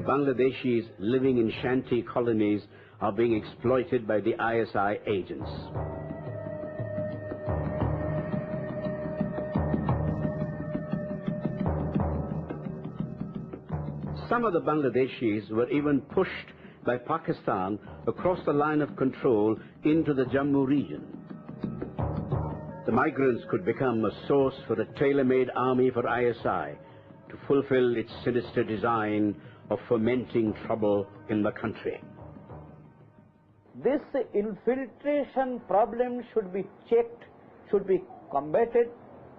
Bangladeshis living in shanty colonies are being exploited by the ISI agents. Some of the Bangladeshis were even pushed by Pakistan across the line of control into the Jammu region. The migrants could become a source for a tailor-made army for ISI to fulfill its sinister design of fomenting trouble in the country. This infiltration problem should be checked, should be combated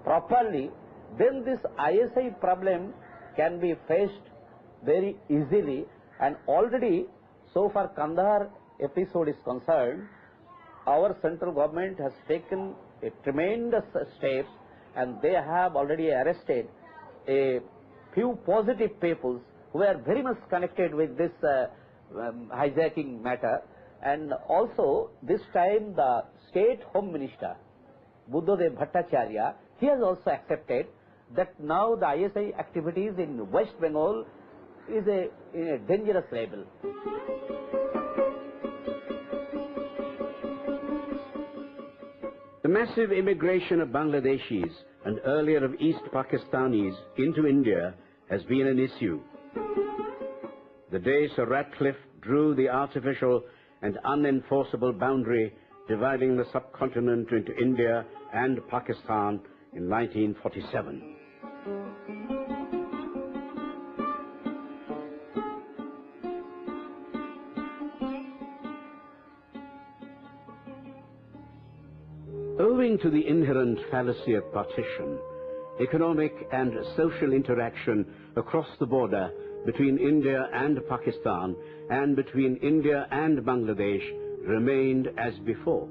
properly. Then this ISI problem can be faced very easily, and already so far Kandahar episode is concerned, our central government has taken a tremendous steps, and they have already arrested a few positive peoples who are very much connected with this hijacking matter. And also this time the State Home Minister Buddhadev Bhattacharya, he has also accepted that now the ISI activities in West Bengal is in a dangerous level. The massive immigration of Bangladeshis and earlier of East Pakistanis into India has been an issue. The day Sir Ratcliffe drew the artificial and unenforceable boundary dividing the subcontinent into India and Pakistan in 1947. Owing to the inherent fallacy of partition, economic and social interaction across the border between India and Pakistan and between India and Bangladesh remained as before.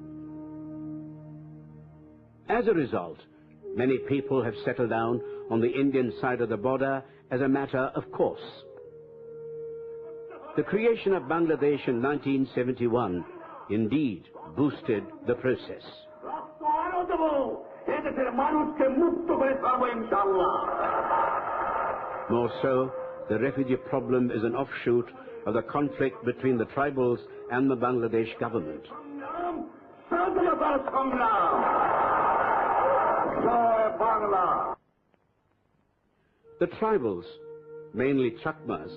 As a result, many people have settled down on the Indian side of the border as a matter of course. The creation of Bangladesh in 1971 indeed boosted the process. More so, the refugee problem is an offshoot of the conflict between the tribals and the Bangladesh government. The tribals, mainly Chakmas,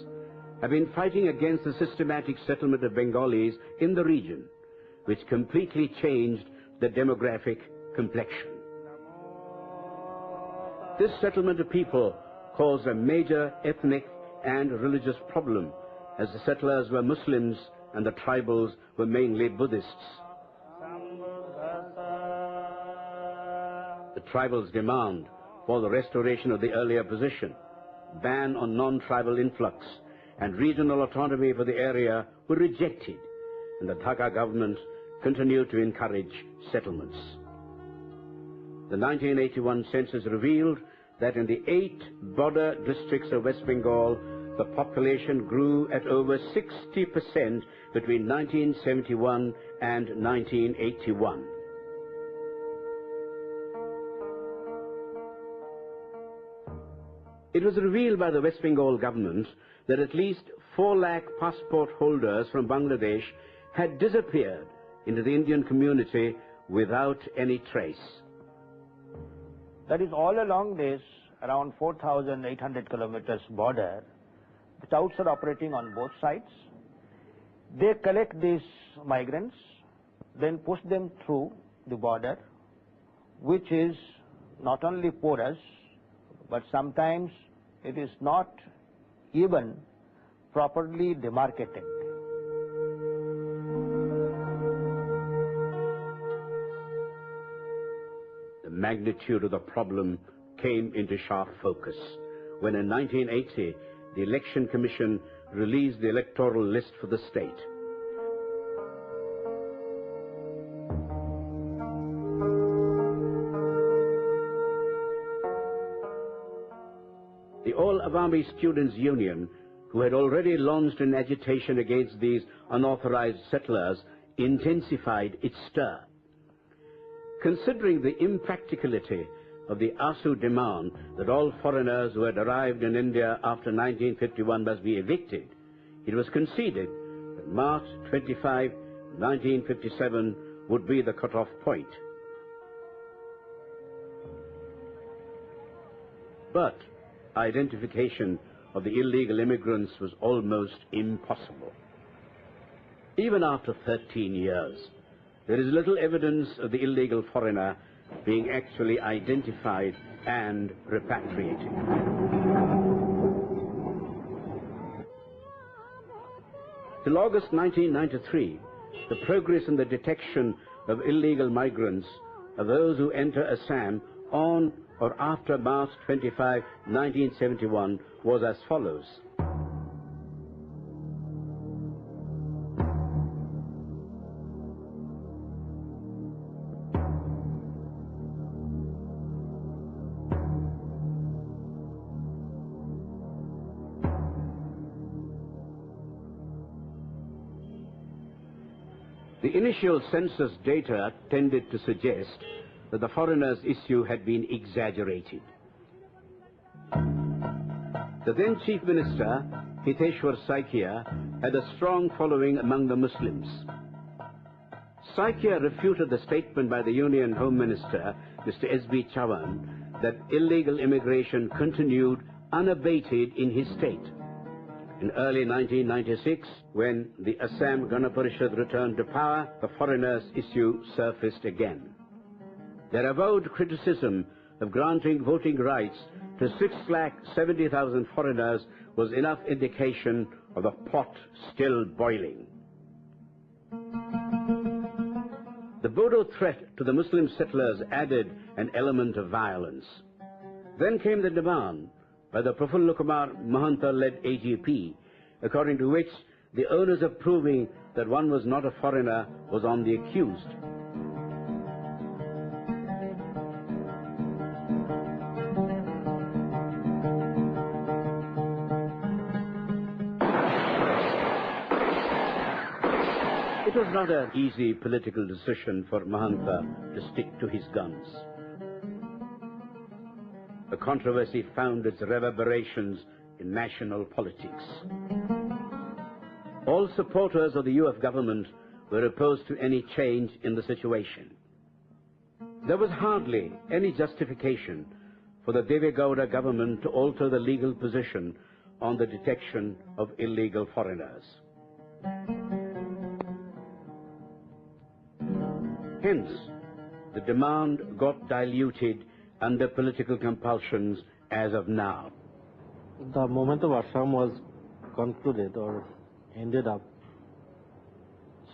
have been fighting against the systematic settlement of Bengalis in the region, which completely changed the demographic complexion. This settlement of people caused a major ethnic and religious problem, as the settlers were Muslims and the tribals were mainly Buddhists. The tribals' demand for the restoration of the earlier position, ban on non-tribal influx, and regional autonomy for the area were rejected, and the Dhaka government continued to encourage settlements. The 1981 census revealed that in the 8 border districts of West Bengal, the population grew at over 60% between 1971 and 1981. It was revealed by the West Bengal government that at least 4 lakh passport holders from Bangladesh had disappeared into the Indian community without any trace. That is, all along this around 4,800 kilometers border, the touts are operating on both sides. They collect these migrants, then push them through the border, which is not only porous, but sometimes it is not even properly demarcated. The magnitude of the problem came into sharp focus when in 1980 the Election Commission released the electoral list for the state. The All Awami Students' Union, who had already launched an agitation against these unauthorized settlers, intensified its stir. Considering the impracticality of the ASU demand that all foreigners who had arrived in India after 1951 must be evicted, it was conceded that March 25, 1957 would be the cut-off point. But identification of the illegal immigrants was almost impossible. Even after 13 years, there is little evidence of the illegal foreigner being actually identified and repatriated. Till August 1993, the progress in the detection of illegal migrants are those who enter Assam on or after March 25, 1971 was as follows. The initial census data tended to suggest that the foreigners' issue had been exaggerated. The then Chief Minister, Hiteshwar Saikia, had a strong following among the Muslims. Saikia refuted the statement by the Union Home Minister, Mr. S.B. Chavan, that illegal immigration continued unabated in his state. In early 1996, when the Assam Gana Parishad returned to power, the foreigners' issue surfaced again. Their avowed criticism of granting voting rights to 6,70,000 foreigners was enough indication of the pot still boiling. The Bodo threat to the Muslim settlers added an element of violence. Then came the demand by the Prafulla Kumar Mahanta-led AGP, according to which the onus of proving that one was not a foreigner was on the accused. It was not an easy political decision for Mahanta to stick to his guns. The controversy found its reverberations in national politics. All supporters of the UF government were opposed to any change in the situation. There was hardly any justification for the Devegowda government to alter the legal position on the detection of illegal foreigners. Hence, the demand got diluted under political compulsions as of now. The moment of Assam was concluded or ended up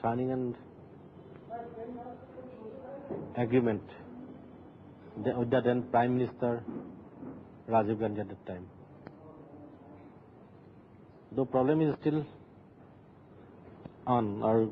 signing an agreement with the then Prime Minister Rajiv Gandhi at that time. The problem is still on, or